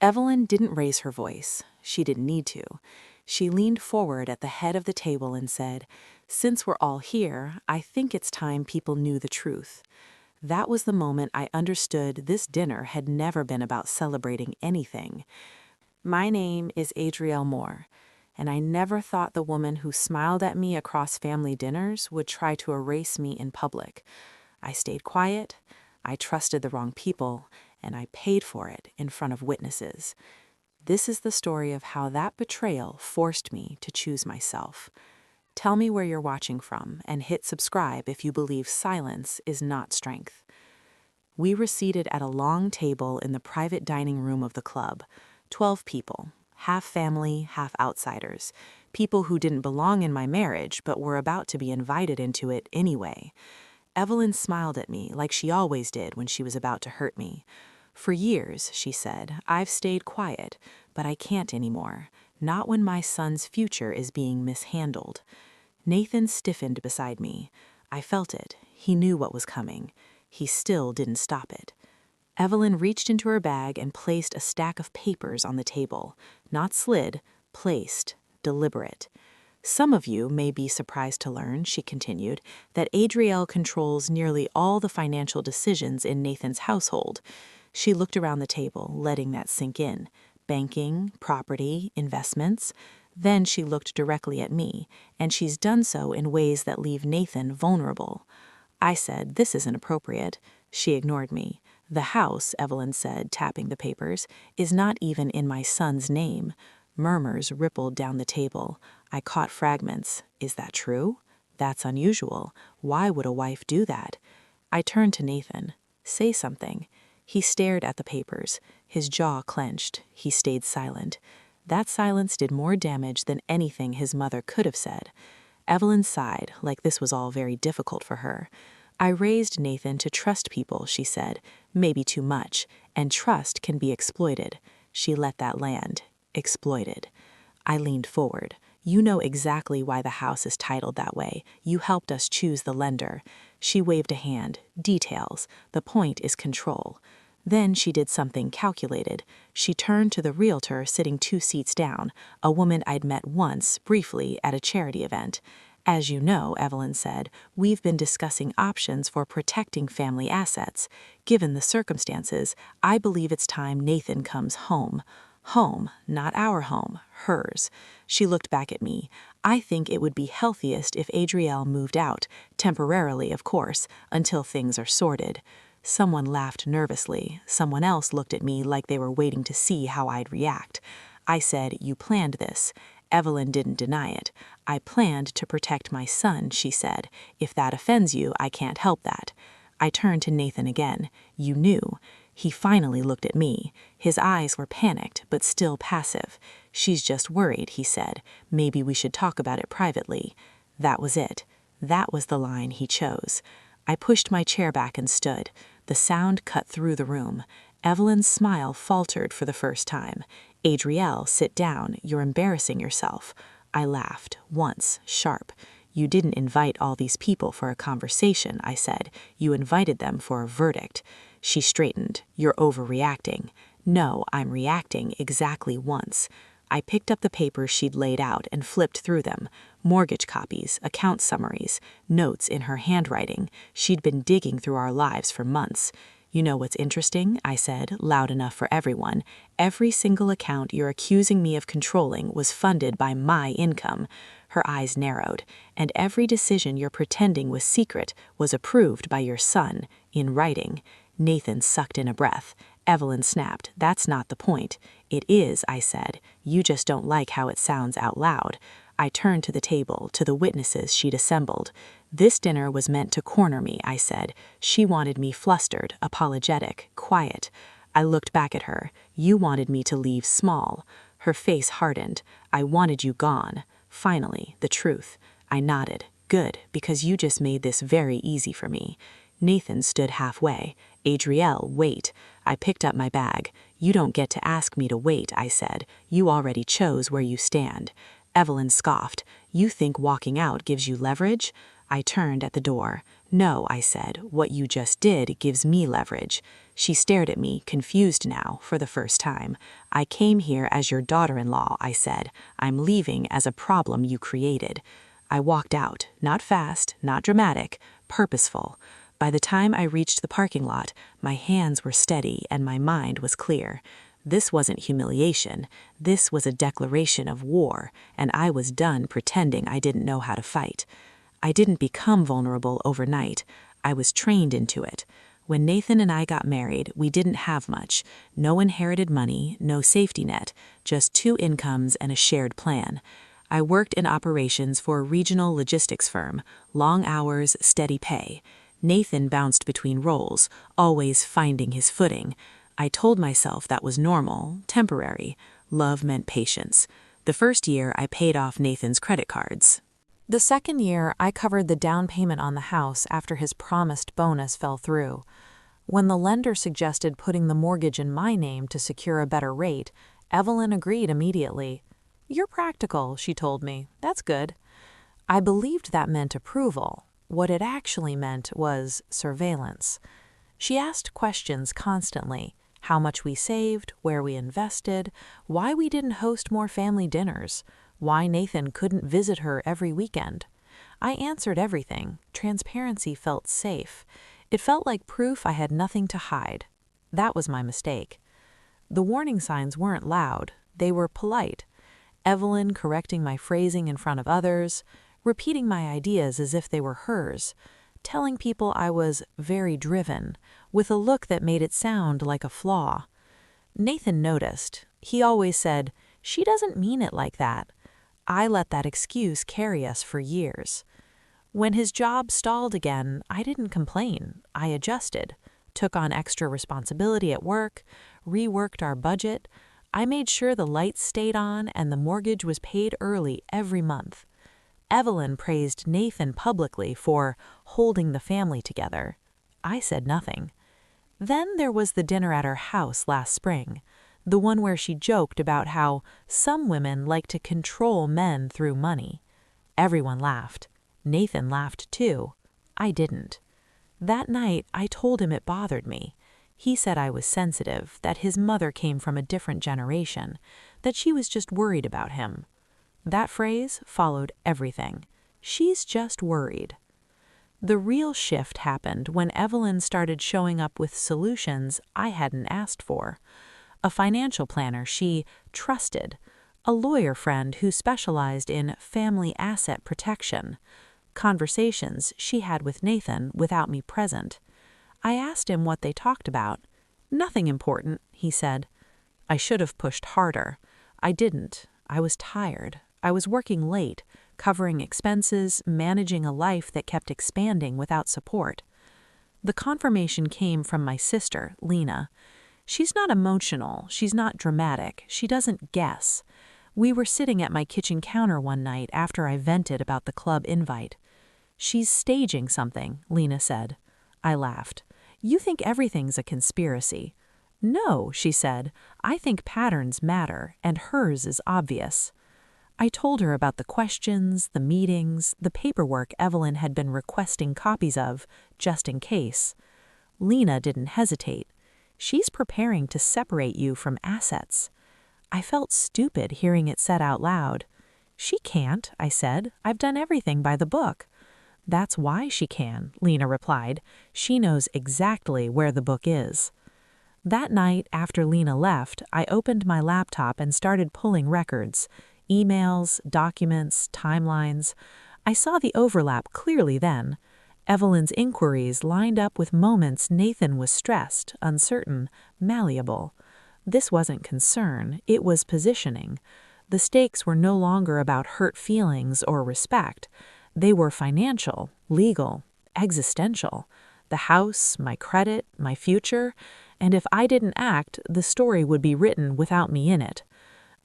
Evelyn didn't raise her voice. She didn't need to. She leaned forward at the head of the table and said, "Since we're all here, I think it's time people knew the truth." That was the moment I understood this dinner had never been about celebrating anything. My name is Adrielle Moore, and I never thought the woman who smiled at me across family dinners would try to erase me in public. I stayed quiet, I trusted the wrong people, and I paid for it in front of witnesses. This is the story of how that betrayal forced me to choose myself. Tell me where you're watching from and hit subscribe if you believe silence is not strength. We were seated at a long table in the private dining room of the club. 12 people, half family, half outsiders. People who didn't belong in my marriage but were about to be invited into it anyway. Evelyn smiled at me like she always did when she was about to hurt me. "For years," she said, "I've stayed quiet, but I can't anymore. Not when my son's future is being mishandled." Nathan stiffened beside me. I felt it. He knew what was coming. He still didn't stop it. Evelyn reached into her bag and placed a stack of papers on the table. Not slid, placed, deliberate. "Some of you may be surprised to learn," she continued, "that Adrielle controls nearly all the financial decisions in Nathan's household." She looked around the table, letting that sink in. Banking, property, investments. Then she looked directly at me, and she's done so in ways that leave Nathan vulnerable. I said, "This isn't appropriate." She ignored me. "The house," Evelyn said, tapping the papers, "is not even in my son's name." Murmurs rippled down the table. I caught fragments. "Is that true? That's unusual. Why would a wife do that?" I turned to Nathan. "Say something." He stared at the papers. His jaw clenched. He stayed silent. That silence did more damage than anything his mother could have said. Evelyn sighed, like this was all very difficult for her. "I raised Nathan to trust people," she said, "maybe too much, and trust can be exploited." She let that land. Exploited. I leaned forward. "You know exactly why the house is titled that way. You helped us choose the lender." She waved a hand. "Details. The point is control." Then she did something calculated. She turned to the realtor sitting 2 seats down, a woman I'd met once, briefly, at a charity event. "As you know," Evelyn said, "we've been discussing options for protecting family assets. Given the circumstances, I believe it's time Nathan comes home." Home, not our home, hers. She looked back at me. "I think it would be healthiest if Adrielle moved out, temporarily, of course, until things are sorted." Someone laughed nervously. Someone else looked at me like they were waiting to see how I'd react. I said, "You planned this." Evelyn didn't deny it. "I planned to protect my son," she said. "If that offends you, I can't help that." I turned to Nathan again. "You knew." He finally looked at me. His eyes were panicked, but still passive. "She's just worried," he said. "Maybe we should talk about it privately." That was it. That was the line he chose. I pushed my chair back and stood. The sound cut through the room. Evelyn's smile faltered for the first time. "Adrielle, sit down. You're embarrassing yourself." I laughed, once, sharp. "You didn't invite all these people for a conversation," I said. "You invited them for a verdict." She straightened. "You're overreacting." "No, I'm reacting exactly once." I picked up the papers she'd laid out and flipped through them. Mortgage copies, account summaries, notes in her handwriting. She'd been digging through our lives for months. "You know what's interesting?" I said, loud enough for everyone. "Every single account you're accusing me of controlling was funded by my income." Her eyes narrowed. "And every decision you're pretending was secret was approved by your son, in writing." Nathan sucked in a breath. Evelyn snapped, "That's not the point." "It is," I said. "You just don't like how it sounds out loud." I turned to the table, to the witnesses she'd assembled. "This dinner was meant to corner me," I said. She wanted me flustered, apologetic, quiet. I looked back at her. "You wanted me to leave small." Her face hardened. "I wanted you gone." Finally, the truth. I nodded. "Good, because you just made this very easy for me." Nathan stood halfway. "Adrielle, wait." I picked up my bag. "You don't get to ask me to wait," I said. "You already chose where you stand." Evelyn scoffed. "You think walking out gives you leverage?" I turned at the door. "No," I said. "What you just did gives me leverage." She stared at me, confused now, for the first time. "I came here as your daughter-in-law," I said. "I'm leaving as a problem you created." I walked out, not fast, not dramatic, purposeful. By the time I reached the parking lot, my hands were steady and my mind was clear. This wasn't humiliation. This was a declaration of war, and I was done pretending I didn't know how to fight. I didn't become vulnerable overnight. I was trained into it. When Nathan and I got married, we didn't have much. No inherited money, no safety net, just 2 incomes and a shared plan. I worked in operations for a regional logistics firm, long hours, steady pay. Nathan bounced between roles, always finding his footing. I told myself that was normal, temporary. Love meant patience. The first year, I paid off Nathan's credit cards. The second year, I covered the down payment on the house after his promised bonus fell through. When the lender suggested putting the mortgage in my name to secure a better rate, Evelyn agreed immediately. "You're practical," she told me. "That's good." I believed that meant approval. What it actually meant was surveillance. She asked questions constantly: how much we saved, where we invested, why we didn't host more family dinners, why Nathan couldn't visit her every weekend. I answered everything. Transparency felt safe. It felt like proof I had nothing to hide. That was my mistake. The warning signs weren't loud. They were polite. Evelyn correcting my phrasing in front of others, repeating my ideas as if they were hers, telling people I was very driven, with a look that made it sound like a flaw. Nathan noticed. He always said, "She doesn't mean it like that." I let that excuse carry us for years. When his job stalled again, I didn't complain. I adjusted, took on extra responsibility at work, reworked our budget. I made sure the lights stayed on and the mortgage was paid early every month. Evelyn praised Nathan publicly for holding the family together. I said nothing. Then there was the dinner at her house last spring, the one where she joked about how some women like to control men through money. Everyone laughed. Nathan laughed too. I didn't. That night, I told him it bothered me. He said I was sensitive, that his mother came from a different generation, that she was just worried about him. That phrase followed everything. She's just worried. The real shift happened when Evelyn started showing up with solutions I hadn't asked for. A financial planner she trusted, a lawyer friend who specialized in family asset protection, conversations she had with Nathan without me present. I asked him what they talked about. "Nothing important," he said. I should have pushed harder. I didn't. I was tired. I was working late, covering expenses, managing a life that kept expanding without support. The confirmation came from my sister, Lena. She's not emotional, she's not dramatic, she doesn't guess. We were sitting at my kitchen counter one night after I vented about the club invite. "She's staging something," Lena said. I laughed. "You think everything's a conspiracy." "No," she said. "I think patterns matter, and hers is obvious." I told her about the questions, the meetings, the paperwork Evelyn had been requesting copies of, just in case. Lena didn't hesitate. "She's preparing to separate you from assets." I felt stupid hearing it said out loud. "She can't," I said. "I've done everything by the book." "That's why she can," Lena replied. "She knows exactly where the book is." That night, after Lena left, I opened my laptop and started pulling records. Emails, documents, timelines. I saw the overlap clearly then. Evelyn's inquiries lined up with moments Nathan was stressed, uncertain, malleable. This wasn't concern, it was positioning. The stakes were no longer about hurt feelings or respect. They were financial, legal, existential. The house, my credit, my future, and if I didn't act, the story would be written without me in it.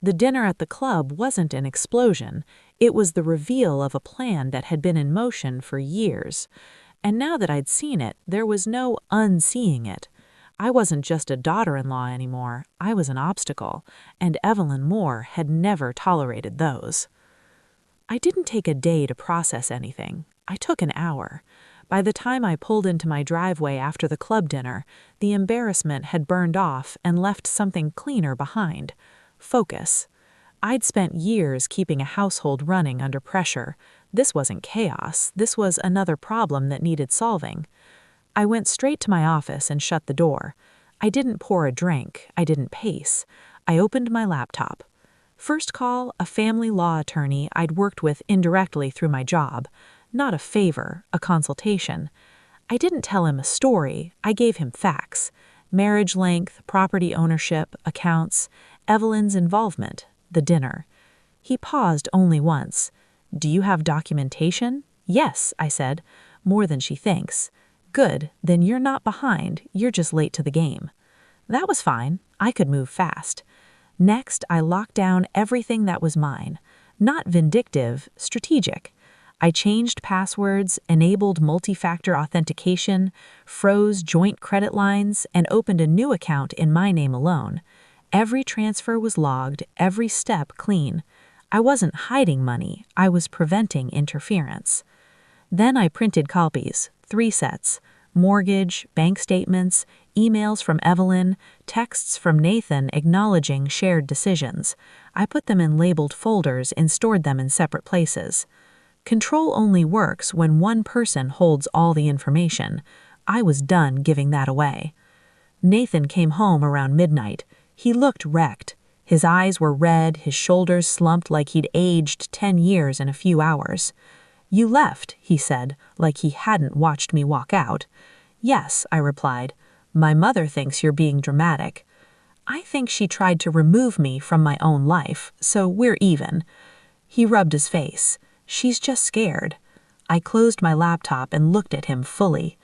The dinner at the club wasn't an explosion. It was the reveal of a plan that had been in motion for years. And now that I'd seen it, there was no unseeing it. I wasn't just a daughter-in-law anymore. I was an obstacle, and Evelyn Moore had never tolerated those. I didn't take a day to process anything. I took an hour. By the time I pulled into my driveway after the club dinner, the embarrassment had burned off and left something cleaner behind. Focus. I'd spent years keeping a household running under pressure. This wasn't chaos, this was another problem that needed solving. I went straight to my office and shut the door. I didn't pour a drink, I didn't pace. I opened my laptop. First call, a family law attorney I'd worked with indirectly through my job. Not a favor, a consultation. I didn't tell him a story, I gave him facts. Marriage length, property ownership, accounts, Evelyn's involvement, the dinner. He paused only once. "Do you have documentation?" "Yes," I said. "More than she thinks." "Good, then you're not behind, you're just late to the game." That was fine, I could move fast. Next, I locked down everything that was mine. Not vindictive, strategic. I changed passwords, enabled multi-factor authentication, froze joint credit lines, and opened a new account in my name alone. Every transfer was logged, every step clean. I wasn't hiding money, I was preventing interference. Then I printed copies, 3 sets. Mortgage, bank statements, emails from Evelyn, texts from Nathan acknowledging shared decisions. I put them in labeled folders and stored them in separate places. Control only works when one person holds all the information. I was done giving that away. Nathan came home around midnight. He looked wrecked. His eyes were red, his shoulders slumped like he'd aged 10 years in a few hours. "You left," he said, like he hadn't watched me walk out. "Yes," I replied. "My mother thinks you're being dramatic." "I think she tried to remove me from my own life, so we're even." He rubbed his face. "She's just scared." I closed my laptop and looked at him fully.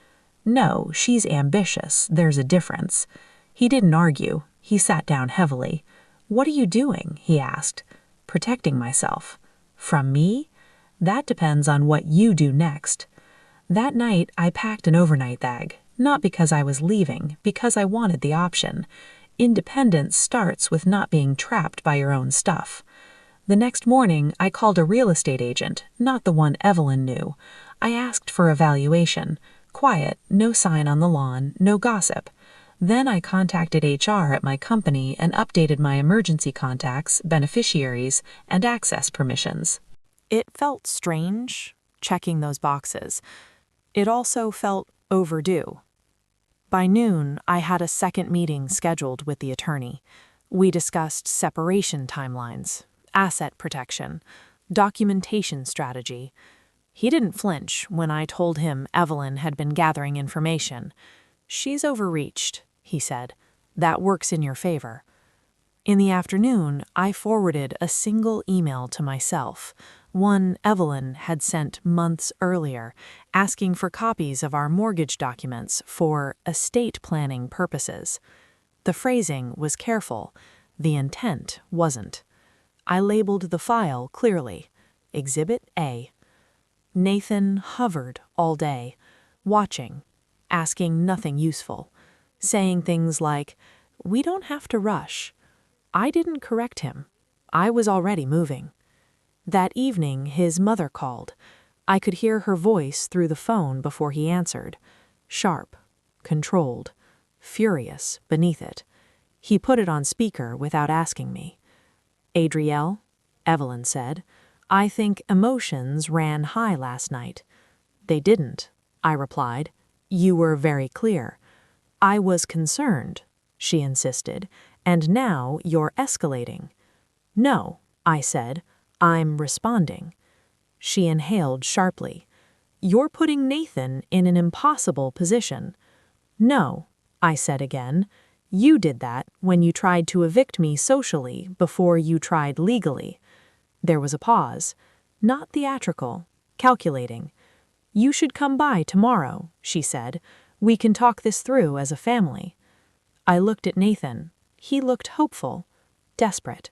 "No, she's ambitious, there's a difference." He didn't argue. He sat down heavily. "What are you doing?" he asked. "Protecting myself." "From me?" "That depends on what you do next." That night, I packed an overnight bag, not because I was leaving, because I wanted the option. Independence starts with not being trapped by your own stuff. The next morning, I called a real estate agent, not the one Evelyn knew. I asked for a valuation. Quiet, no sign on the lawn, no gossip. Then I contacted HR at my company and updated my emergency contacts, beneficiaries, and access permissions. It felt strange, checking those boxes. It also felt overdue. By noon, I had a second meeting scheduled with the attorney. We discussed separation timelines, asset protection, documentation strategy. He didn't flinch when I told him Evelyn had been gathering information. "She's overreached," he said. "That works in your favor." In the afternoon, I forwarded a single email to myself, one Evelyn had sent months earlier, asking for copies of our mortgage documents for estate planning purposes. The phrasing was careful, the intent wasn't. I labeled the file clearly, Exhibit A. Nathan hovered all day, watching, asking nothing useful, saying things like, "We don't have to rush." I didn't correct him. I was already moving. That evening, his mother called. I could hear her voice through the phone before he answered. Sharp, controlled, furious beneath it. He put it on speaker without asking me. "Adrielle," Evelyn said, "I think emotions ran high last night." "They didn't," I replied. "You were very clear." "I was concerned," she insisted, "and now you're escalating." "No," I said, "I'm responding." She inhaled sharply. "You're putting Nathan in an impossible position." "No," I said again. "You did that when you tried to evict me socially before you tried legally." There was a pause. Not theatrical, calculating. "You should come by tomorrow," she said. "We can talk this through as a family." I looked at Nathan. He looked hopeful, desperate.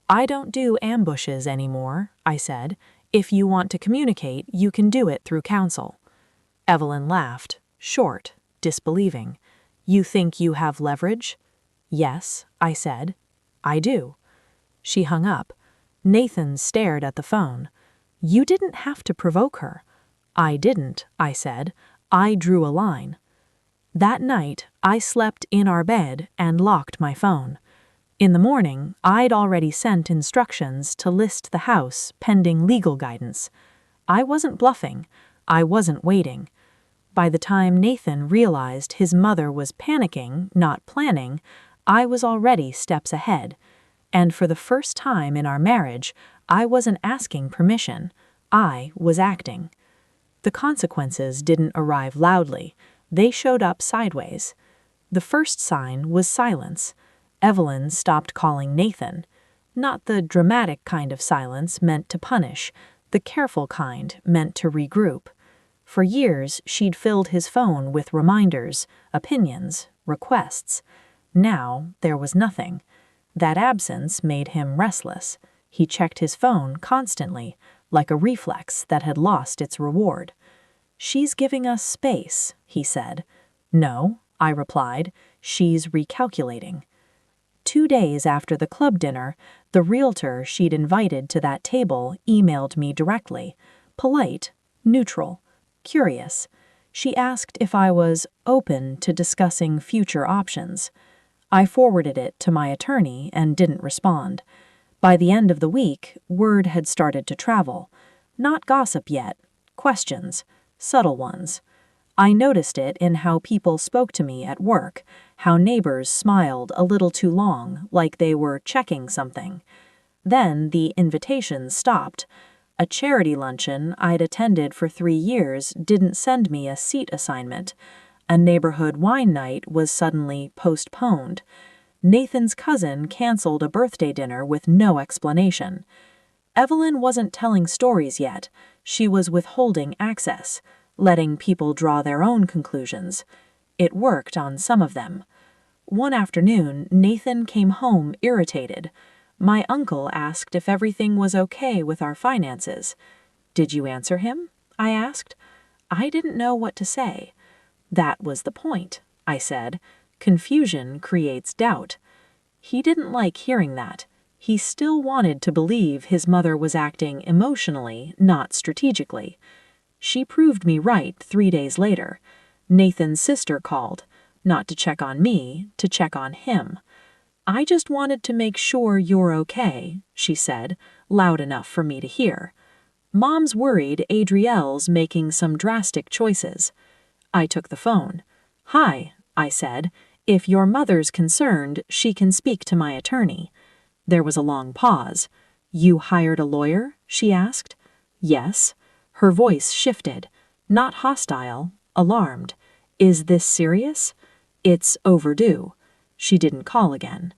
"I don't do ambushes anymore," I said. "If you want to communicate, you can do it through counsel." Evelyn laughed, short, disbelieving. "You think you have leverage?" "Yes," I said. "I do." She hung up. Nathan stared at the phone. "You didn't have to provoke her." I didn't, I said. I drew a line. That night, I slept in our bed and locked my phone. In the morning, I'd already sent instructions to list the house pending legal guidance. I wasn't bluffing. I wasn't waiting. By the time Nathan realized his mother was panicking, not planning, I was already steps ahead. And for the first time in our marriage, I wasn't asking permission. I was acting. The consequences didn't arrive loudly. They showed up sideways. The first sign was silence. Evelyn stopped calling Nathan. Not the dramatic kind of silence meant to punish, the careful kind meant to regroup. For years, she'd filled his phone with reminders, opinions, requests. Now, there was nothing. That absence made him restless. He checked his phone constantly, like a reflex that had lost its reward. "She's giving us space," he said. "No," I replied, "she's recalculating." 2 days after the club dinner, the realtor she'd invited to that table emailed me directly. Polite, neutral, curious. She asked if I was open to discussing future options. I forwarded it to my attorney and didn't respond. By the end of the week, word had started to travel. Not gossip yet. Questions. Subtle ones. I noticed it in how people spoke to me at work, how neighbors smiled a little too long, like they were checking something. Then the invitations stopped. A charity luncheon I'd attended for 3 years didn't send me a seat assignment. A neighborhood wine night was suddenly postponed. Nathan's cousin canceled a birthday dinner with no explanation. Evelyn wasn't telling stories yet. She was withholding access, letting people draw their own conclusions. It worked on some of them. One afternoon, Nathan came home irritated. My uncle asked if everything was okay with our finances. "Did you answer him?" I asked. I didn't know what to say. "That was the point," I said. "Confusion creates doubt." He didn't like hearing that. He still wanted to believe his mother was acting emotionally, not strategically. She proved me right 3 days later. Nathan's sister called, not to check on me, to check on him. "I just wanted to make sure you're okay," she said, loud enough for me to hear. "Mom's worried Adrielle's making some drastic choices." I took the phone. "Hi," I said. "If your mother's concerned, she can speak to my attorney." There was a long pause. "You hired a lawyer?" she asked. "Yes." Her voice shifted. Not hostile, alarmed. "Is this serious?" "It's overdue." She didn't call again.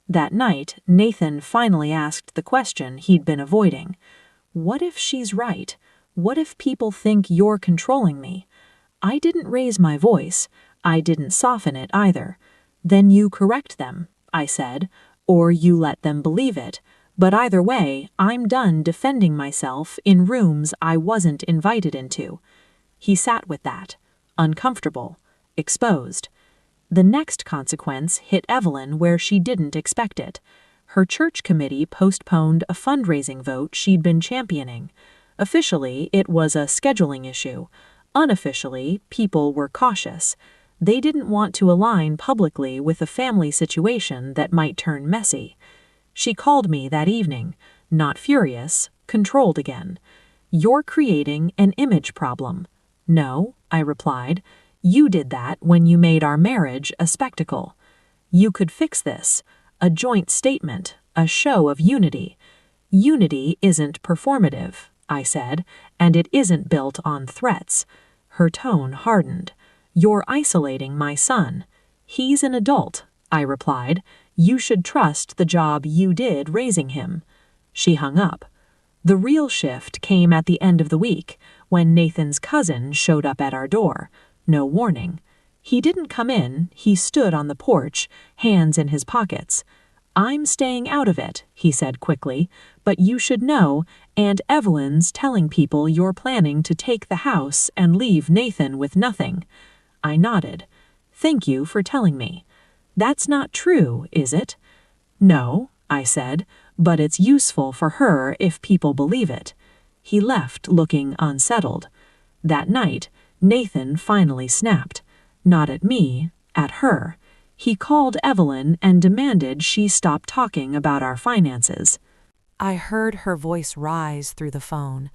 That night, Nathan finally asked the question he'd been avoiding. "What if she's right? What if people think you're controlling me?" I didn't raise my voice. I didn't soften it either. "Then you correct them," I said, "or you let them believe it. But either way, I'm done defending myself in rooms I wasn't invited into." He sat with that, uncomfortable, exposed. The next consequence hit Evelyn where she didn't expect it. Her church committee postponed a fundraising vote she'd been championing. Officially, it was a scheduling issue. Unofficially, people were cautious. They didn't want to align publicly with a family situation that might turn messy. She called me that evening, not furious, controlled again. "You're creating an image problem." "No," I replied. "You did that when you made our marriage a spectacle. You could fix this, a joint statement, a show of unity. Unity isn't performative," I said, "and it isn't built on threats." Her tone hardened. "You're isolating my son." "He's an adult," I replied. "You should trust the job you did raising him." She hung up. The real shift came at the end of the week, when Nathan's cousin showed up at our door. No warning. He didn't come in, he stood on the porch, hands in his pockets. "I'm staying out of it," he said quickly, "but you should know Aunt Evelyn's telling people you're planning to take the house and leave Nathan with nothing." I nodded. "Thank you for telling me." "That's not true, is it?" "No," I said, "but it's useful for her if people believe it." He left looking unsettled. That night, Nathan finally snapped. Not at me, at her. He called Evelyn and demanded she stop talking about our finances. I heard her voice rise through the phone,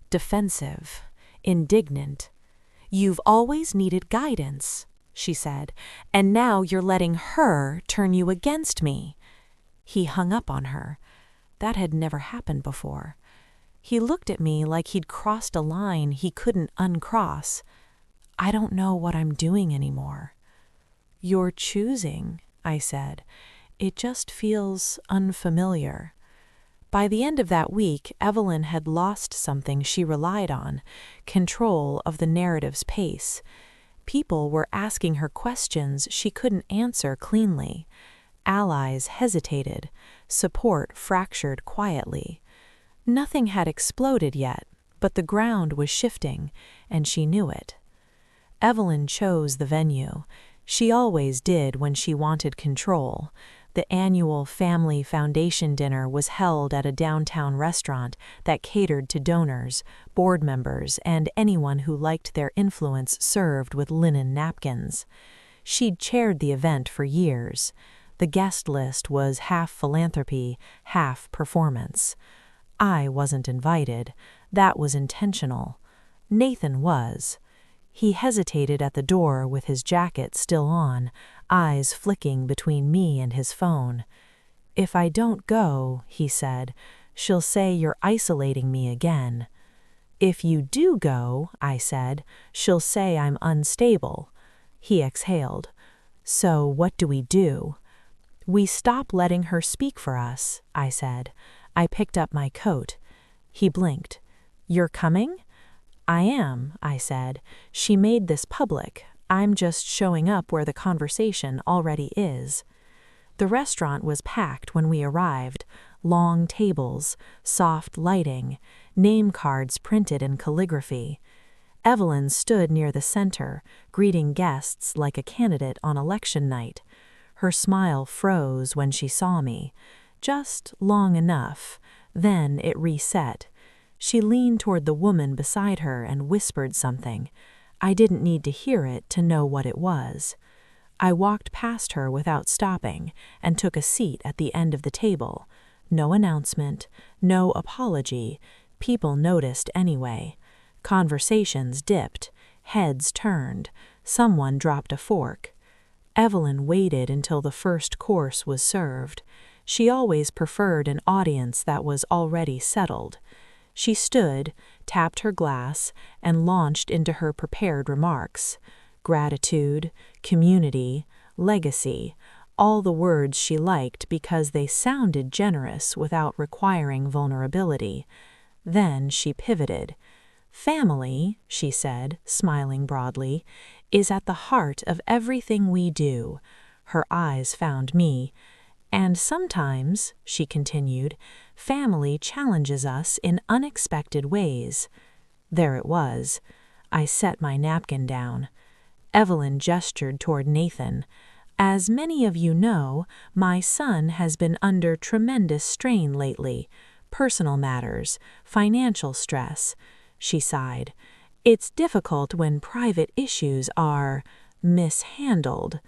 defensive, indignant. "You've always needed guidance," she said, "and now you're letting her turn you against me." He hung up on her. That had never happened before. He looked at me like he'd crossed a line he couldn't uncross. "I don't know what I'm doing anymore." "You're choosing," I said. "It just feels unfamiliar." By the end of that week, Evelyn had lost something she relied on, control of the narrative's pace. People were asking her questions she couldn't answer cleanly. Allies hesitated, support fractured quietly. Nothing had exploded yet, but the ground was shifting, and she knew it. Evelyn chose the venue. She always did when she wanted control. The annual Family Foundation dinner was held at a downtown restaurant that catered to donors, board members, and anyone who liked their influence served with linen napkins. She'd chaired the event for years. The guest list was half philanthropy, half performance. I wasn't invited. That was intentional. Nathan was. He hesitated at the door with his jacket still on, eyes flicking between me and his phone. "If I don't go," he said, "she'll say you're isolating me again." "If you do go," I said, "she'll say I'm unstable." He exhaled. "So what do we do?" "We stop letting her speak for us," I said. I picked up my coat. He blinked. "You're coming?" "I am," I said. "She made this public. I'm just showing up where the conversation already is." The restaurant was packed when we arrived. Long tables, soft lighting, name cards printed in calligraphy. Evelyn stood near the center, greeting guests like a candidate on election night. Her smile froze when she saw me. Just long enough. Then it reset. She leaned toward the woman beside her and whispered something. I didn't need to hear it to know what it was. I walked past her without stopping and took a seat at the end of the table. No announcement, no apology. People noticed anyway. Conversations dipped. Heads turned. Someone dropped a fork. Evelyn waited until the first course was served. She always preferred an audience that was already settled. She stood, tapped her glass, and launched into her prepared remarks. Gratitude, community, legacy, all the words she liked because they sounded generous without requiring vulnerability. Then she pivoted. "Family," she said, smiling broadly, "is at the heart of everything we do." Her eyes found me. "And sometimes," she continued, "family challenges us in unexpected ways." There it was. I set my napkin down. Evelyn gestured toward Nathan. "As many of you know, my son has been under tremendous strain lately. Personal matters, financial stress." She sighed. "It's difficult when private issues are mishandled."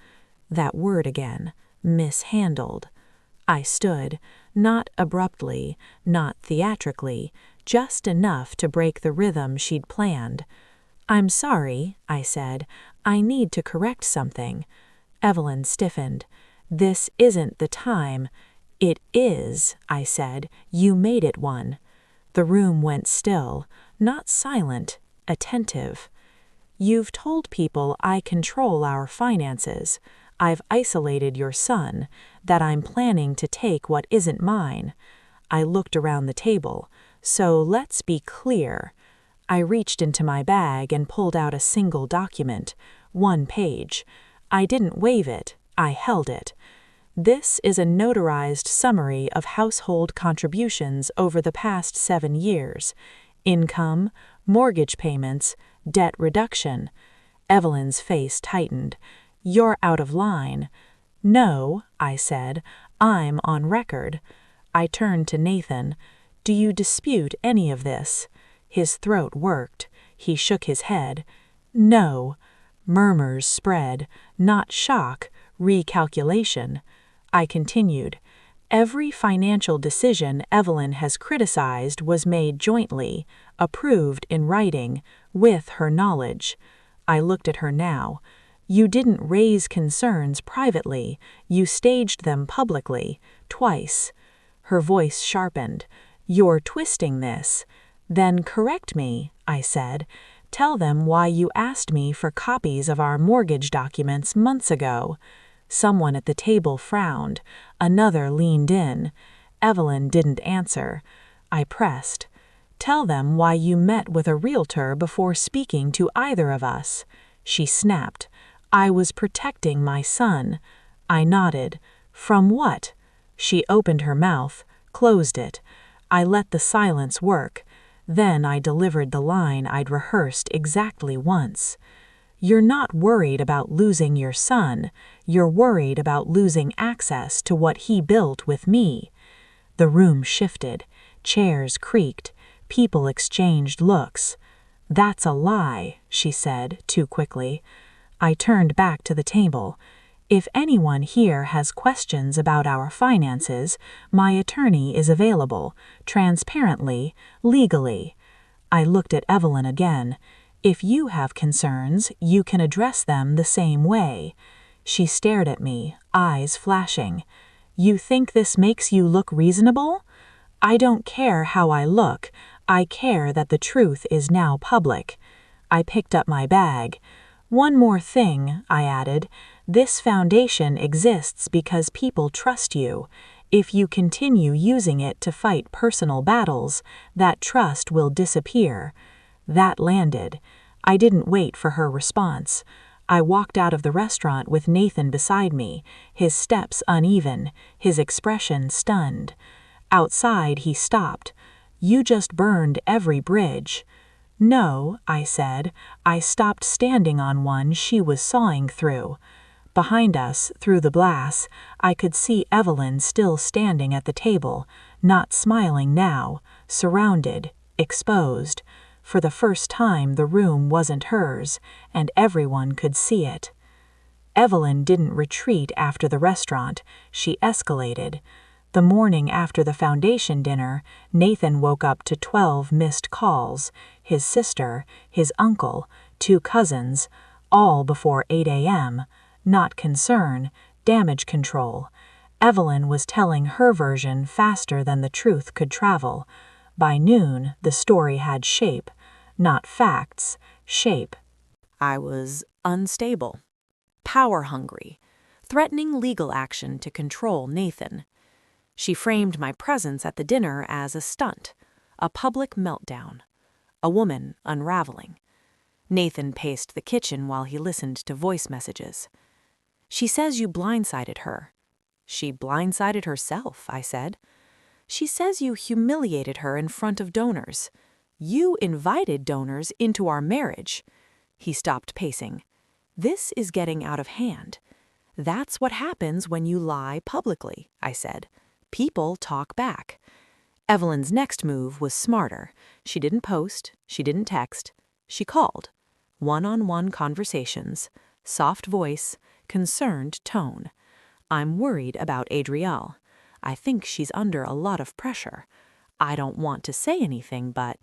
That word again, mishandled. I stood, not abruptly, not theatrically, just enough to break the rhythm she'd planned. "I'm sorry," I said. "I need to correct something." Evelyn stiffened. "This isn't the time." "It is," I said. "You made it one." The room went still, not silent, attentive. "You've told people I control our finances. I've isolated your son, that I'm planning to take what isn't mine." I looked around the table. "So let's be clear." I reached into my bag and pulled out a single document, 1 page. I didn't wave it, I held it. "This is a notarized summary of household contributions over the past 7 years. Income, mortgage payments, debt reduction." Evelyn's face tightened. "You're out of line." "No," I said. "I'm on record." I turned to Nathan. "Do you dispute any of this?" His throat worked. He shook his head. No. Murmurs spread, not shock, recalculation. I continued. Every financial decision Evelyn has criticized was made jointly, approved in writing, with her knowledge. I looked at her now. You didn't raise concerns privately, you staged them publicly, twice. Her voice sharpened. You're twisting this. Then correct me, I said. Tell them why you asked me for copies of our mortgage documents months ago. Someone at the table frowned. Another leaned in. Evelyn didn't answer. I pressed. Tell them why you met with a realtor before speaking to either of us. She snapped. I was protecting my son. I nodded. From what? She opened her mouth, closed it. I let the silence work. Then I delivered the line I'd rehearsed exactly once. You're not worried about losing your son. You're worried about losing access to what he built with me. The room shifted. Chairs creaked. People exchanged looks. That's a lie, she said, too quickly. I turned back to the table. If anyone here has questions about our finances, my attorney is available, transparently, legally. I looked at Evelyn again. If you have concerns, you can address them the same way. She stared at me, eyes flashing. You think this makes you look reasonable? I don't care how I look. I care that the truth is now public. I picked up my bag. One more thing, I added. This foundation exists because people trust you. If you continue using it to fight personal battles, that trust will disappear. That landed. I didn't wait for her response. I walked out of the restaurant with Nathan beside me, his steps uneven, his expression stunned. Outside, he stopped. You just burned every bridge. No, I said. I stopped standing on one she was sawing through. Behind us, through the glass, I could see Evelyn still standing at the table, not smiling now, surrounded, exposed. For the first time the room wasn't hers, and everyone could see it. Evelyn didn't retreat after the restaurant, she escalated. The morning after the foundation dinner, Nathan woke up to 12 missed calls, his sister, his uncle, 2 cousins, all before 8 a.m., not concern, damage control. Evelyn was telling her version faster than the truth could travel. By noon, the story had shape. Not facts, shape. I was unstable, power-hungry, threatening legal action to control Nathan. She framed my presence at the dinner as a stunt, a public meltdown, a woman unraveling. Nathan paced the kitchen while he listened to voice messages. She says you blindsided her. She blindsided herself, I said. She says you humiliated her in front of donors. You invited donors into our marriage. He stopped pacing. This is getting out of hand. That's what happens when you lie publicly, I said. People talk back. Evelyn's next move was smarter. She didn't post, she didn't text. She called. One-on-one conversations, soft voice, concerned tone. I'm worried about Adrielle. I think she's under a lot of pressure. I don't want to say anything, but...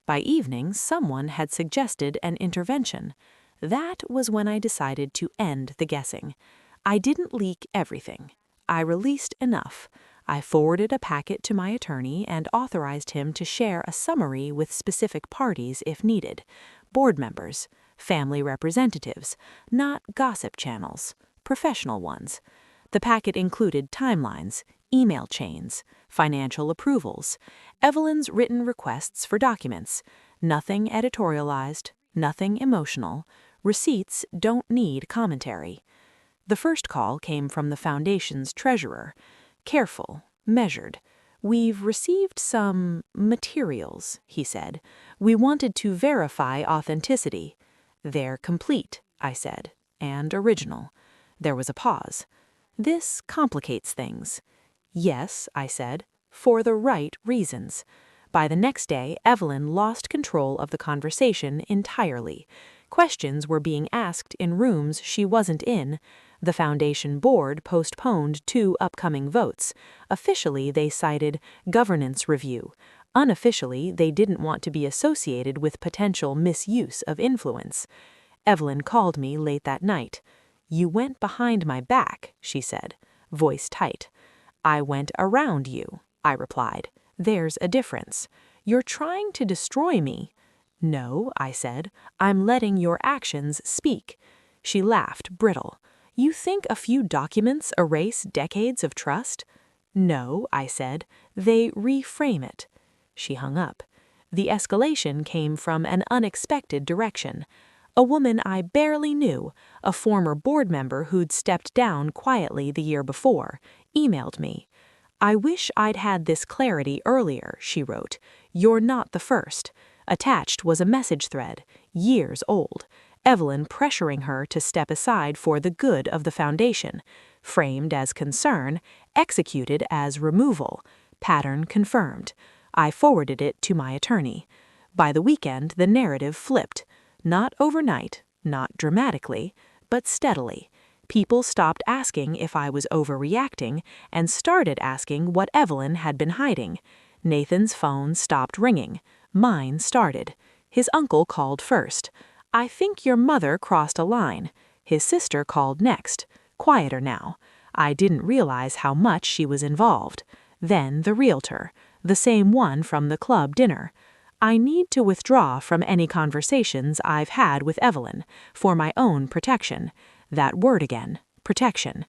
By evening, someone had suggested an intervention. That was when I decided to end the guessing. I didn't leak everything. I released enough. I forwarded a packet to my attorney and authorized him to share a summary with specific parties if needed. Board members, family representatives, not gossip channels, professional ones. The packet included timelines, email chains, financial approvals, Evelyn's written requests for documents, nothing editorialized, nothing emotional. Receipts don't need commentary. The first call came from the foundation's treasurer. Careful, measured. We've received some materials, he said. We wanted to verify authenticity. They're complete, I said, and original. There was a pause. This complicates things. Yes, I said, for the right reasons. By the next day, Evelyn lost control of the conversation entirely. Questions were being asked in rooms she wasn't in. The foundation board postponed 2 upcoming votes. Officially, they cited governance review. Unofficially, they didn't want to be associated with potential misuse of influence. Evelyn called me late that night. "You went behind my back," she said, voice tight. "I went around you," I replied. "There's a difference. You're trying to destroy me." "No," I said, "I'm letting your actions speak." She laughed, brittle. "You think a few documents erase decades of trust?" "No," I said, "they reframe it." She hung up. The escalation came from an unexpected direction. A woman I barely knew, a former board member who'd stepped down quietly the year before, emailed me. "I wish I'd had this clarity earlier," she wrote. "You're not the first." Attached was a message thread, years old, Evelyn pressuring her to step aside for the good of the foundation, framed as concern, executed as removal, pattern confirmed. I forwarded it to my attorney. By the weekend, the narrative flipped. Not overnight, not dramatically, but steadily. People stopped asking if I was overreacting and started asking what Evelyn had been hiding. Nathan's phone stopped ringing. Mine started. His uncle called first. "I think your mother crossed a line." His sister called next. Quieter now. I didn't realize how much she was involved. Then the realtor, the same one from the club dinner. "I need to withdraw from any conversations I've had with Evelyn, for my own protection." That word again, protection.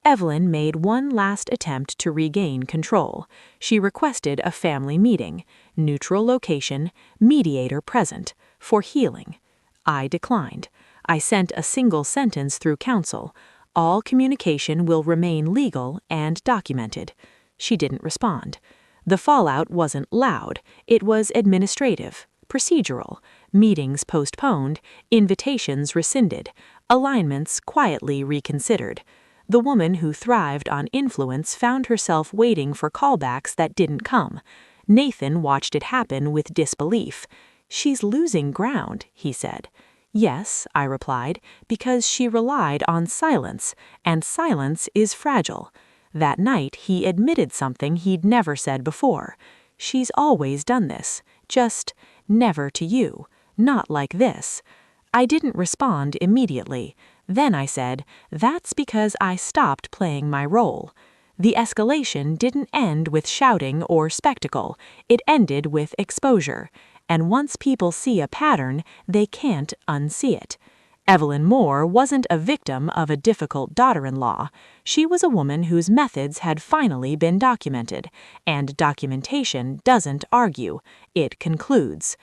Evelyn made one last attempt to regain control. She requested a family meeting, neutral location, mediator present, for healing. I declined. I sent a single sentence through counsel. "All communication will remain legal and documented." She didn't respond. The fallout wasn't loud. It was administrative, procedural. Meetings postponed, invitations rescinded, alignments quietly reconsidered. The woman who thrived on influence found herself waiting for callbacks that didn't come. Nathan watched it happen with disbelief. "She's losing ground," he said. "Yes," I replied, "because she relied on silence, and silence is fragile." That night, he admitted something he'd never said before. "She's always done this, just never to you, not like this." I didn't respond immediately. Then I said, "That's because I stopped playing my role." The escalation didn't end with shouting or spectacle. It ended with exposure. And once people see a pattern, they can't unsee it. Evelyn Moore wasn't a victim of a difficult daughter-in-law. She was a woman whose methods had finally been documented, and documentation doesn't argue, it concludes.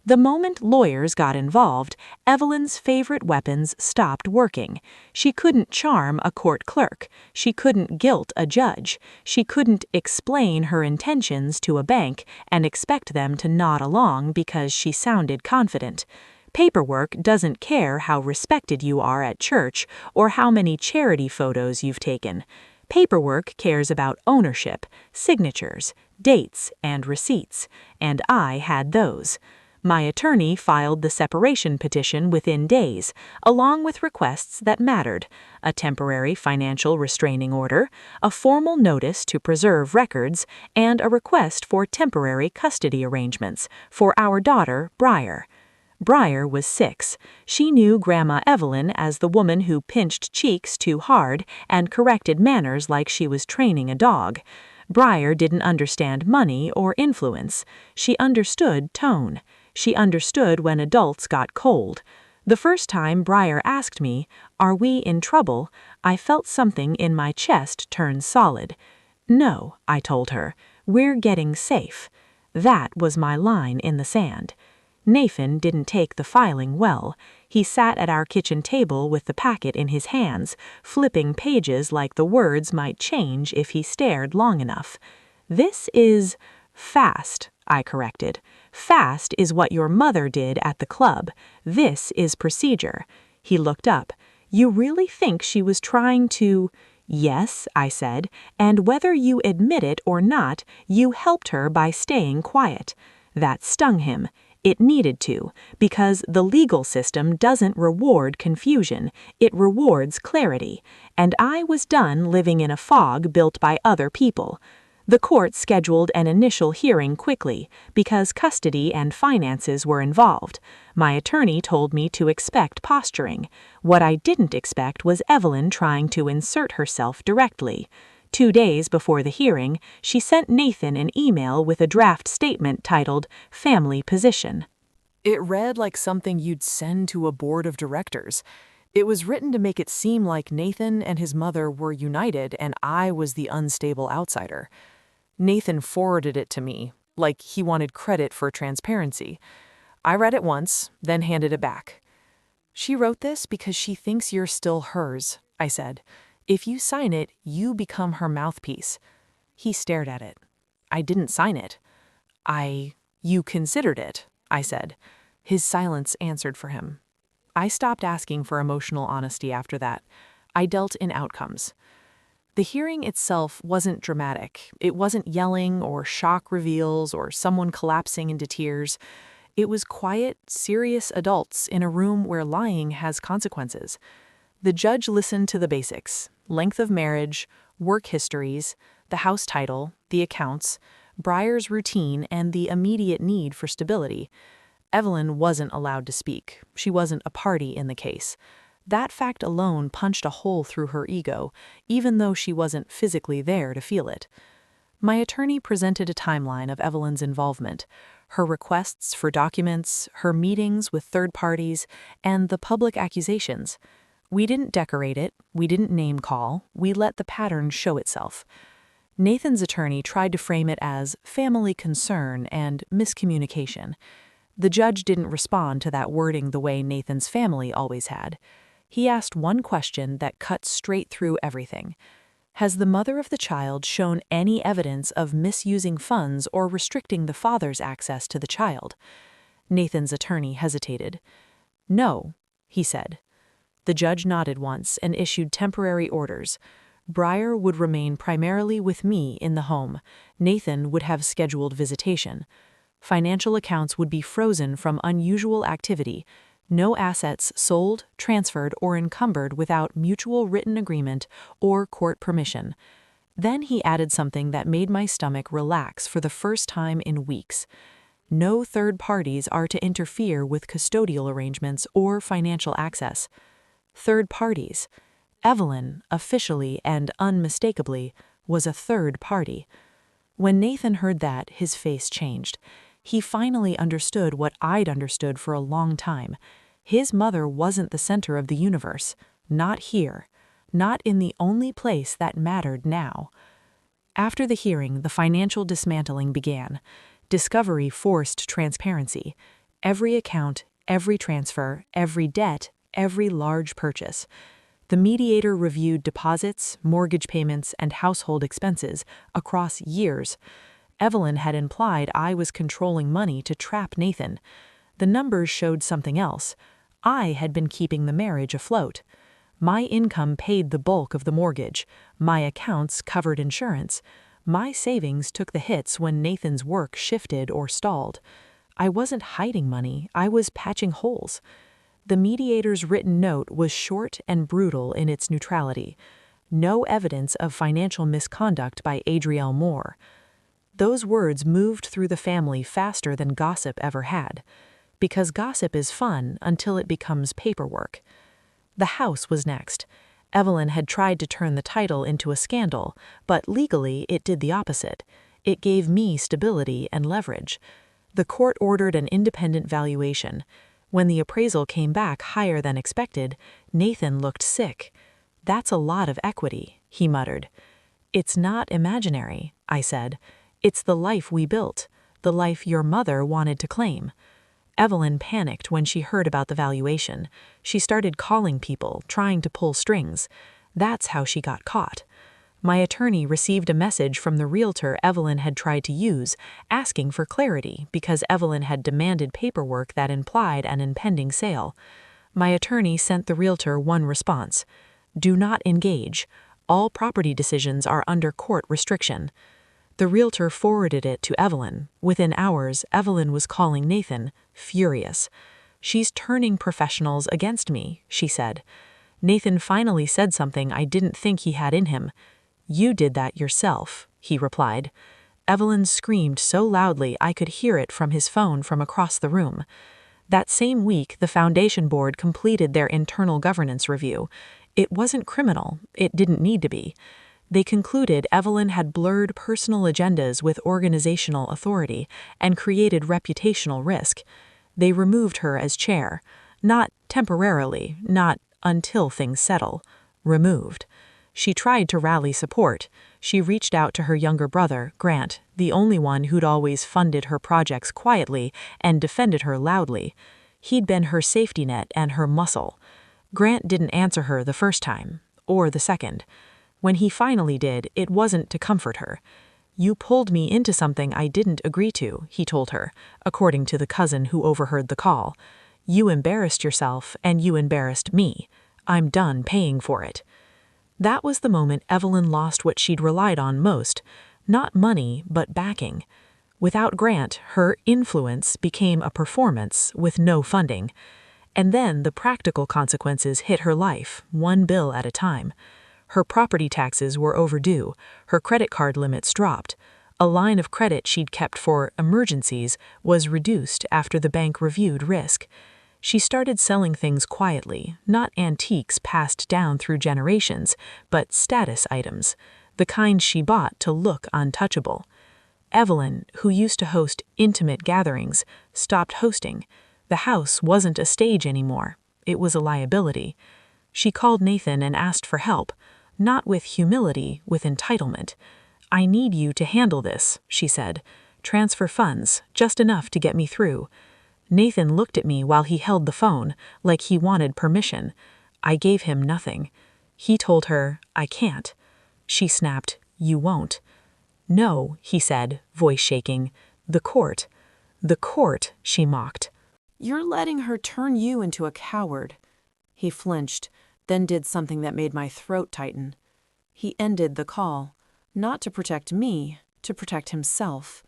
The moment lawyers got involved, Evelyn's favorite weapons stopped working. She couldn't charm a court clerk. She couldn't guilt a judge. She couldn't explain her intentions to a bank and expect them to nod along because she sounded confident. Paperwork doesn't care how respected you are at church or how many charity photos you've taken. Paperwork cares about ownership, signatures, dates, and receipts, and I had those. My attorney filed the separation petition within days, along with requests that mattered: a temporary financial restraining order, a formal notice to preserve records, and a request for temporary custody arrangements for our daughter, Briar. Briar was 6. She knew Grandma Evelyn as the woman who pinched cheeks too hard and corrected manners like she was training a dog. Briar didn't understand money or influence. She understood tone. She understood when adults got cold. The first time Briar asked me, "Are we in trouble?" I felt something in my chest turn solid. "No," I told her, "we're getting safe." That was my line in the sand. Nathan didn't take the filing well. He sat at our kitchen table with the packet in his hands, flipping pages like the words might change if he stared long enough. "This is fast," I corrected. "Fast is what your mother did at the club. This is procedure." He looked up. "You really think she was trying to..." Yes, I said, and whether you admit it or not, you helped her by staying quiet. That stung him. It needed to, because the legal system doesn't reward confusion, it rewards clarity, and I was done living in a fog built by other people. The court scheduled an initial hearing quickly, because custody and finances were involved. My attorney told me to expect posturing. What I didn't expect was Evelyn trying to insert herself directly. 2 days before the hearing, she sent Nathan an email with a draft statement titled Family Position. It read like something you'd send to a board of directors. It was written to make it seem like Nathan and his mother were united and I was the unstable outsider. Nathan forwarded it to me, like he wanted credit for transparency. I read it once, then handed it back. She wrote this because she thinks you're still hers, I said. If you sign it, you become her mouthpiece. He stared at it. I didn't sign it. You considered it, I said. His silence answered for him. I stopped asking for emotional honesty after that. I dealt in outcomes. The hearing itself wasn't dramatic. It wasn't yelling or shock reveals or someone collapsing into tears. It was quiet, serious adults in a room where lying has consequences. The judge listened to the basics: length of marriage, work histories, the house title, the accounts, Breyer's routine, and the immediate need for stability. Evelyn wasn't allowed to speak. She wasn't a party in the case. That fact alone punched a hole through her ego, even though she wasn't physically there to feel it. My attorney presented a timeline of Evelyn's involvement, her requests for documents, her meetings with third parties, and the public accusations. We didn't decorate it, we didn't name call, we let the pattern show itself. Nathan's attorney tried to frame it as family concern and miscommunication. The judge didn't respond to that wording the way Nathan's family always had. He asked one question that cut straight through everything. Has the mother of the child shown any evidence of misusing funds or restricting the father's access to the child? Nathan's attorney hesitated. No, he said. The judge nodded once and issued temporary orders. Breyer would remain primarily with me in the home. Nathan would have scheduled visitation. Financial accounts would be frozen from unusual activity. No assets sold, transferred, or encumbered without mutual written agreement or court permission. Then he added something that made my stomach relax for the first time in weeks. No third parties are to interfere with custodial arrangements or financial access. Third parties. Evelyn, officially and unmistakably, was a third party. When Nathan heard that, his face changed. He finally understood what I'd understood for a long time. His mother wasn't the center of the universe. Not here. Not in the only place that mattered now. After the hearing, the financial dismantling began. Discovery forced transparency. Every account, every transfer, every debt, every large purchase. The mediator reviewed deposits, mortgage payments, and household expenses across years. Evelyn had implied I was controlling money to trap Nathan. The numbers showed something else. I had been keeping the marriage afloat. My income paid the bulk of the mortgage. My accounts covered insurance. My savings took the hits when Nathan's work shifted or stalled. I wasn't hiding money, I was patching holes. The mediator's written note was short and brutal in its neutrality. No evidence of financial misconduct by Adrielle Moore. Those words moved through the family faster than gossip ever had. Because gossip is fun until it becomes paperwork. The house was next. Evelyn had tried to turn the title into a scandal, but legally it did the opposite. It gave me stability and leverage. The court ordered an independent valuation. When the appraisal came back higher than expected, Nathan looked sick. "That's a lot of equity," he muttered. "It's not imaginary," I said. "It's the life we built, the life your mother wanted to claim." Evelyn panicked when she heard about the valuation. She started calling people, trying to pull strings. That's how she got caught. My attorney received a message from the realtor Evelyn had tried to use, asking for clarity because Evelyn had demanded paperwork that implied an impending sale. My attorney sent the realtor one response: "Do not engage. All property decisions are under court restriction. The realtor forwarded it to Evelyn. Within hours, Evelyn was calling Nathan, furious. "She's turning professionals against me," she said. Nathan finally said something I didn't think he had in him. "You did that yourself," he replied. Evelyn screamed so loudly I could hear it from his phone from across the room. That same week, the foundation board completed their internal governance review. It wasn't criminal. It didn't need to be. They concluded Evelyn had blurred personal agendas with organizational authority and created reputational risk. They removed her as chair. Not temporarily, not until things settle. Removed. She tried to rally support. She reached out to her younger brother, Grant, the only one who'd always funded her projects quietly and defended her loudly. He'd been her safety net and her muscle. Grant didn't answer her the first time, or the second. When he finally did, it wasn't to comfort her. "You pulled me into something I didn't agree to," he told her, according to the cousin who overheard the call. "You embarrassed yourself, and you embarrassed me. I'm done paying for it." That was the moment Evelyn lost what she'd relied on most, not money, but backing. Without Grant, her influence became a performance with no funding. And then the practical consequences hit her life, one bill at a time. Her property taxes were overdue, her credit card limits dropped. A line of credit she'd kept for emergencies was reduced after the bank reviewed risk. She started selling things quietly, not antiques passed down through generations, but status items, the kind she bought to look untouchable. Evelyn, who used to host intimate gatherings, stopped hosting. The house wasn't a stage anymore. It was a liability. She called Nathan and asked for help, not with humility, with entitlement. "I need you to handle this," she said. "Transfer funds, just enough to get me through." Nathan looked at me while he held the phone, like he wanted permission. I gave him nothing. He told her, "I can't." She snapped, "You won't." "No," he said, voice shaking. "The court." "The court," she mocked. "You're letting her turn you into a coward." He flinched, then did something that made my throat tighten. He ended the call, not to protect me, to protect himself.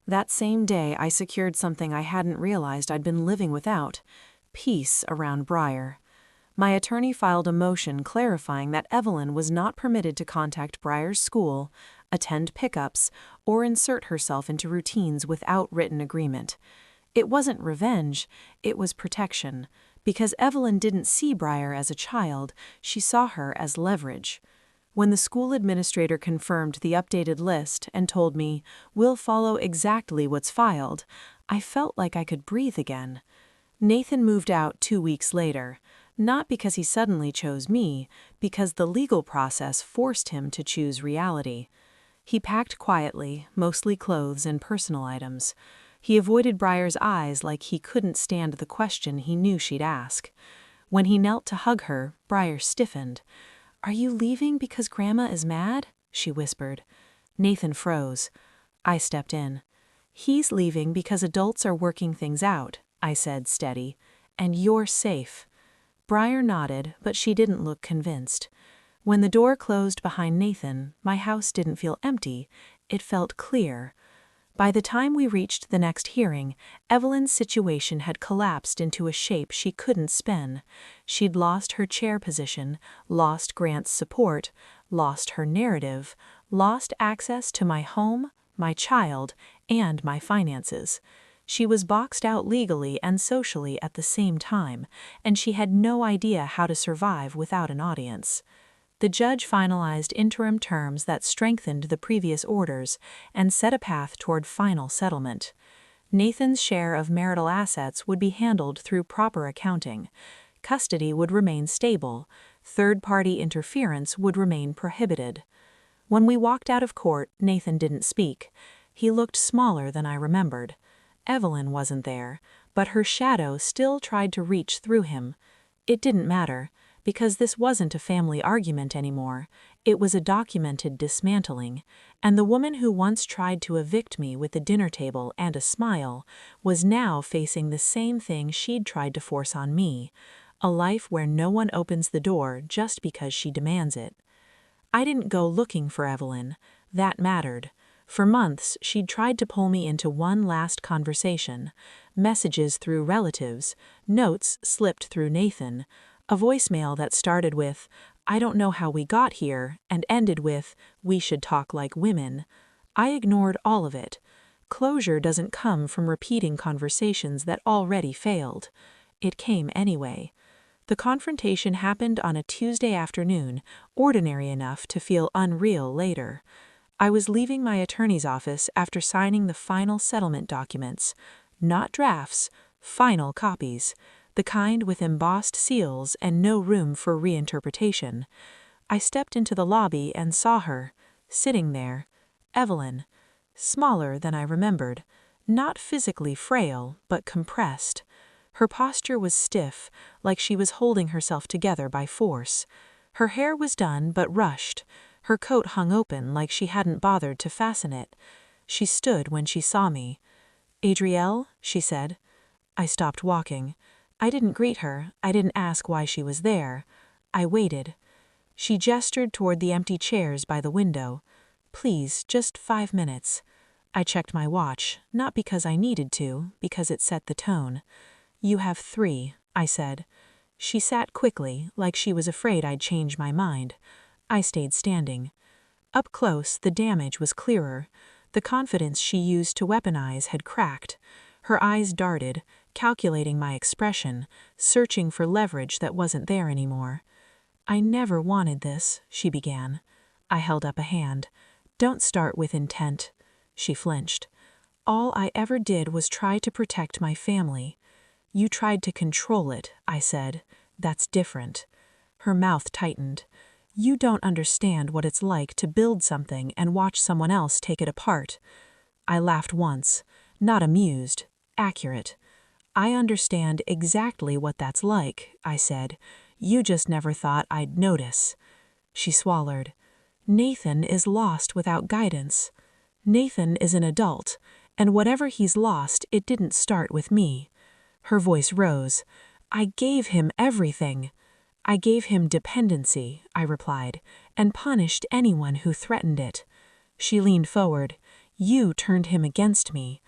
That same day, I secured something I hadn't realized I'd been living without: peace around Briar. My attorney filed a motion clarifying that Evelyn was not permitted to contact Briar's school, attend pickups, or insert herself into routines without written agreement. It wasn't revenge, it was protection. Because Evelyn didn't see Briar as a child, she saw her as leverage. When the school administrator confirmed the updated list and told me, "We'll follow exactly what's filed," I felt like I could breathe again. Nathan moved out 2 weeks later, not because he suddenly chose me, because the legal process forced him to choose reality. He packed quietly, mostly clothes and personal items. He avoided Briar's eyes like he couldn't stand the question he knew she'd ask. When he knelt to hug her, Briar stiffened. "Are you leaving because Grandma is mad?" she whispered. Nathan froze. I stepped in. "He's leaving because adults are working things out," I said, steady. "And you're safe." Briar nodded, but she didn't look convinced. When the door closed behind Nathan, my house didn't feel empty. It felt clear. By the time we reached the next hearing, Evelyn's situation had collapsed into a shape she couldn't spin. She'd lost her chair position, lost Grant's support, lost her narrative, lost access to my home, my child, and my finances. She was boxed out legally and socially at the same time, and she had no idea how to survive without an audience. The judge finalized interim terms that strengthened the previous orders and set a path toward final settlement. Nathan's share of marital assets would be handled through proper accounting. Custody would remain stable. Third-party interference would remain prohibited. When we walked out of court, Nathan didn't speak. He looked smaller than I remembered. Evelyn wasn't there, but her shadow still tried to reach through him. It didn't matter, because this wasn't a family argument anymore. It was a documented dismantling, and the woman who once tried to evict me with a dinner table and a smile was now facing the same thing she'd tried to force on me: a life where no one opens the door just because she demands it. I didn't go looking for Evelyn. That mattered. For months, she'd tried to pull me into one last conversation. Messages through relatives, notes slipped through Nathan, a voicemail that started with, "I don't know how we got here," and ended with, "We should talk like women." I ignored all of it. Closure doesn't come from repeating conversations that already failed. It came anyway. The confrontation happened on a Tuesday afternoon, ordinary enough to feel unreal later. I was leaving my attorney's office after signing the final settlement documents. Not drafts, final copies, the kind with embossed seals and no room for reinterpretation. I stepped into the lobby and saw her, sitting there, Evelyn, smaller than I remembered, not physically frail, but compressed. Her posture was stiff, like she was holding herself together by force. Her hair was done but rushed. Her coat hung open like she hadn't bothered to fasten it. She stood when she saw me. "Adrielle," she said. I stopped walking. I didn't greet her. I didn't ask why she was there. I waited. She gestured toward the empty chairs by the window. "Please, just 5 minutes." I checked my watch, not because I needed to, because it set the tone. "You have 3, I said. She sat quickly, like she was afraid I'd change my mind. I stayed standing. Up close, the damage was clearer. The confidence she used to weaponize had cracked. Her eyes darted, calculating my expression, searching for leverage that wasn't there anymore. "I never wanted this," she began. I held up a hand. "Don't start with intent." She flinched. "All I ever did was try to protect my family." "You tried to control it," I said. "That's different." Her mouth tightened. "You don't understand what it's like to build something and watch someone else take it apart." I laughed once, not amused, accurate. "I understand exactly what that's like," I said. "You just never thought I'd notice." She swallowed. "Nathan is lost without guidance. Nathan is an adult, and whatever he's lost, it didn't start with me." Her voice rose. "I gave him everything." "I gave him dependency," I replied, "and punished anyone who threatened it." She leaned forward. "You turned him against me."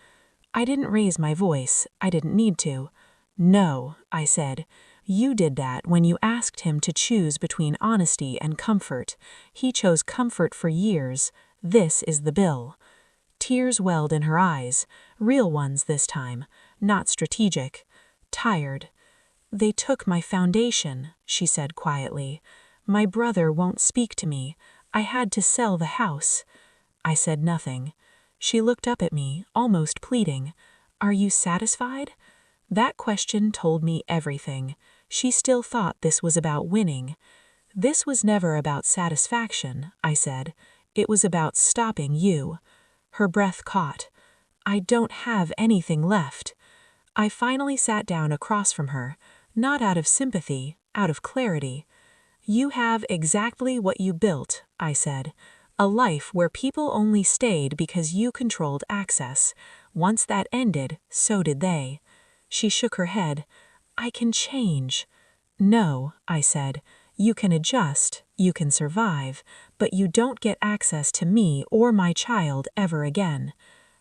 I didn't raise my voice. I didn't need to. "No," I said. "You did that when you asked him to choose between honesty and comfort. He chose comfort for years. This is the bill." Tears welled in her eyes, real ones this time, not strategic. Tired. "They took my foundation," she said quietly. "My brother won't speak to me. I had to sell the house." I said nothing. She looked up at me, almost pleading. "Are you satisfied?" That question told me everything. She still thought this was about winning. "This was never about satisfaction," I said. "It was about stopping you." Her breath caught. "I don't have anything left." I finally sat down across from her, not out of sympathy, out of clarity. "You have exactly what you built," I said. "A life where people only stayed because you controlled access. Once that ended, so did they." She shook her head. "I can change." "No," I said. "You can adjust, you can survive, but you don't get access to me or my child ever again."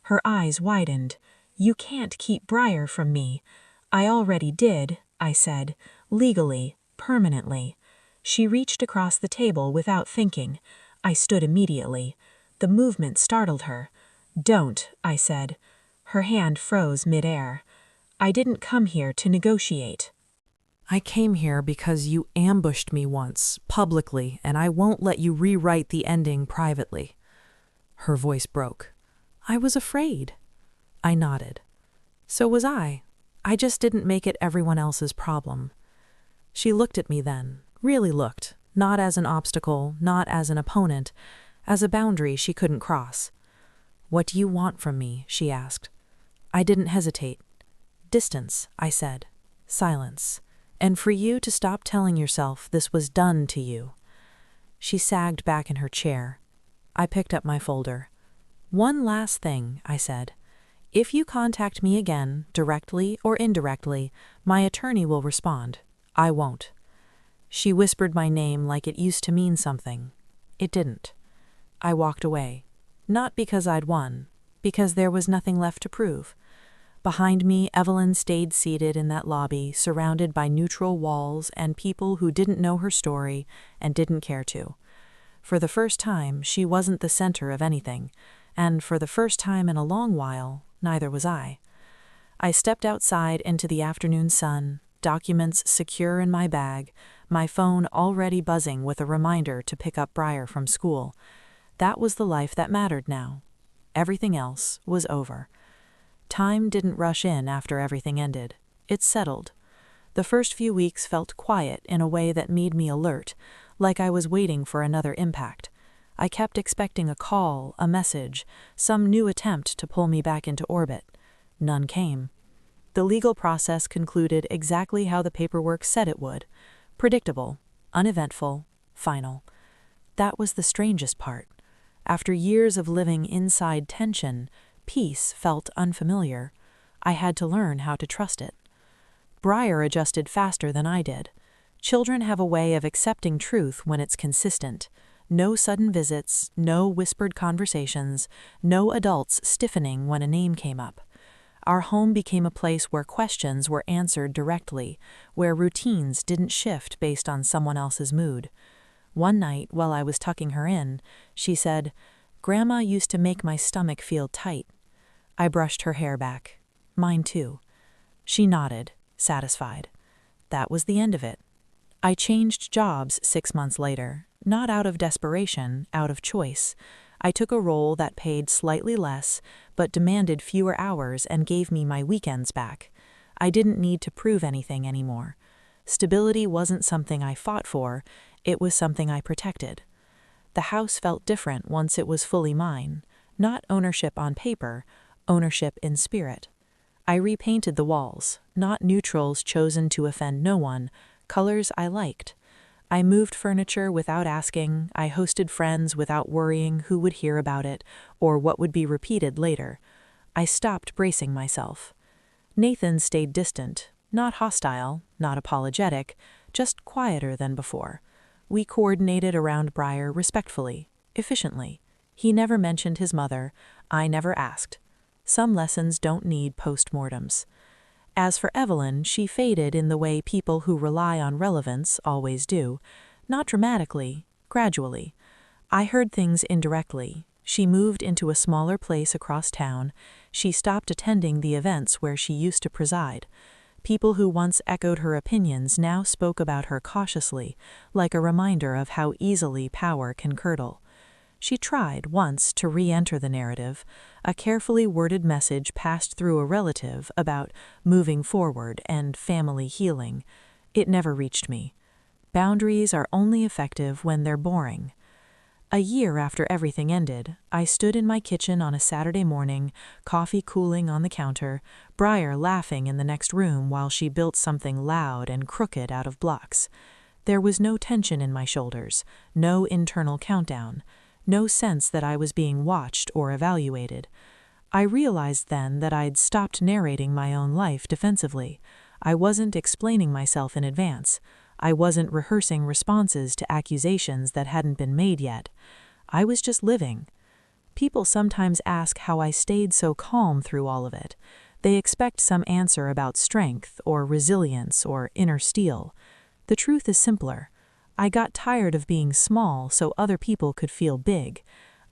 Her eyes widened. "You can't keep Briar from me." "I already did," I said, "legally, permanently." She reached across the table without thinking. I stood immediately. The movement startled her. "Don't," I said. Her hand froze midair. "I didn't come here to negotiate." "I came here because you ambushed me once, publicly, and I won't let you rewrite the ending privately." Her voice broke. "I was afraid." I nodded. "So was I. I just didn't make it everyone else's problem." She looked at me then, really looked, not as an obstacle, not as an opponent, as a boundary she couldn't cross. "What do you want from me?" she asked. I didn't hesitate. "Distance," I said. "Silence. And for you to stop telling yourself this was done to you." She sagged back in her chair. I picked up my folder. "One last thing," I said. "If you contact me again, directly or indirectly, my attorney will respond. I won't." She whispered my name like it used to mean something. It didn't. I walked away. Not because I'd won, because there was nothing left to prove. Behind me, Evelyn stayed seated in that lobby, surrounded by neutral walls and people who didn't know her story and didn't care to. For the first time, she wasn't the center of anything, and for the first time in a long while, neither was I. I stepped outside into the afternoon sun, documents secure in my bag, my phone already buzzing with a reminder to pick up Briar from school. That was the life that mattered now. Everything else was over. Time didn't rush in after everything ended. It settled. The first few weeks felt quiet in a way that made me alert, like I was waiting for another impact. I kept expecting a call, a message, some new attempt to pull me back into orbit. None came. The legal process concluded exactly how the paperwork said it would. Predictable, uneventful, final. That was the strangest part. After years of living inside tension, peace felt unfamiliar. I had to learn how to trust it. Briar adjusted faster than I did. Children have a way of accepting truth when it's consistent. No sudden visits, no whispered conversations, no adults stiffening when a name came up. Our home became a place where questions were answered directly, where routines didn't shift based on someone else's mood. One night, while I was tucking her in, she said, "Grandma used to make my stomach feel tight." I brushed her hair back. Mine too. She nodded, satisfied. That was the end of it. I changed jobs 6 months later, not out of desperation, out of choice. I took a role that paid slightly less, but demanded fewer hours and gave me my weekends back. I didn't need to prove anything anymore. Stability wasn't something I fought for, it was something I protected. The house felt different once it was fully mine. Not ownership on paper, ownership in spirit. I repainted the walls, not neutrals chosen to offend no one, colors I liked. I moved furniture without asking, I hosted friends without worrying who would hear about it or what would be repeated later. I stopped bracing myself. Nathan stayed distant, not hostile, not apologetic, just quieter than before. We coordinated around Briar respectfully, efficiently. He never mentioned his mother. I never asked. Some lessons don't need postmortems. As for Evelyn, she faded in the way people who rely on relevance always do. Not dramatically, gradually. I heard things indirectly. She moved into a smaller place across town. She stopped attending the events where she used to preside. People who once echoed her opinions now spoke about her cautiously, like a reminder of how easily power can curdle. She tried once to re-enter the narrative. A carefully worded message passed through a relative about moving forward and family healing. It never reached me. Boundaries are only effective when they're boring. A year after everything ended, I stood in my kitchen on a Saturday morning, coffee cooling on the counter, Briar laughing in the next room while she built something loud and crooked out of blocks. There was no tension in my shoulders, no internal countdown. No sense that I was being watched or evaluated. I realized then that I'd stopped narrating my own life defensively. I wasn't explaining myself in advance. I wasn't rehearsing responses to accusations that hadn't been made yet. I was just living. People sometimes ask how I stayed so calm through all of it. They expect some answer about strength or resilience or inner steel. The truth is simpler. I got tired of being small so other people could feel big.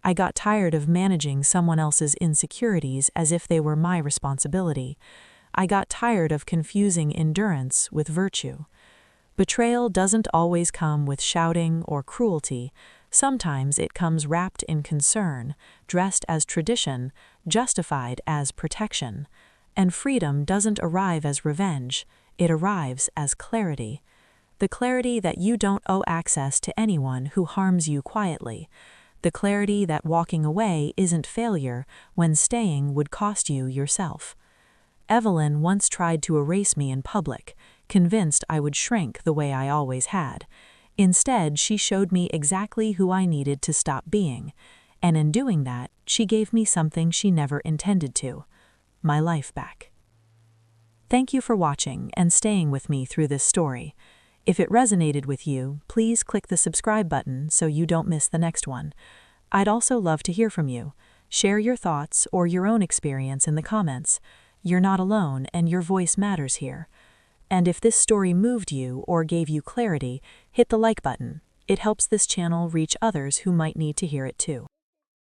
I got tired of managing someone else's insecurities as if they were my responsibility. I got tired of confusing endurance with virtue. Betrayal doesn't always come with shouting or cruelty. Sometimes it comes wrapped in concern, dressed as tradition, justified as protection. And freedom doesn't arrive as revenge. It arrives as clarity. The clarity that you don't owe access to anyone who harms you quietly. The clarity that walking away isn't failure when staying would cost you yourself. Evelyn once tried to erase me in public, convinced I would shrink the way I always had. Instead, she showed me exactly who I needed to stop being, and in doing that, she gave me something she never intended to: my life back. Thank you for watching and staying with me through this story. If it resonated with you, please click the subscribe button so you don't miss the next one. I'd also love to hear from you. Share your thoughts or your own experience in the comments. You're not alone, and your voice matters here. And if this story moved you or gave you clarity, hit the like button. It helps this channel reach others who might need to hear it too.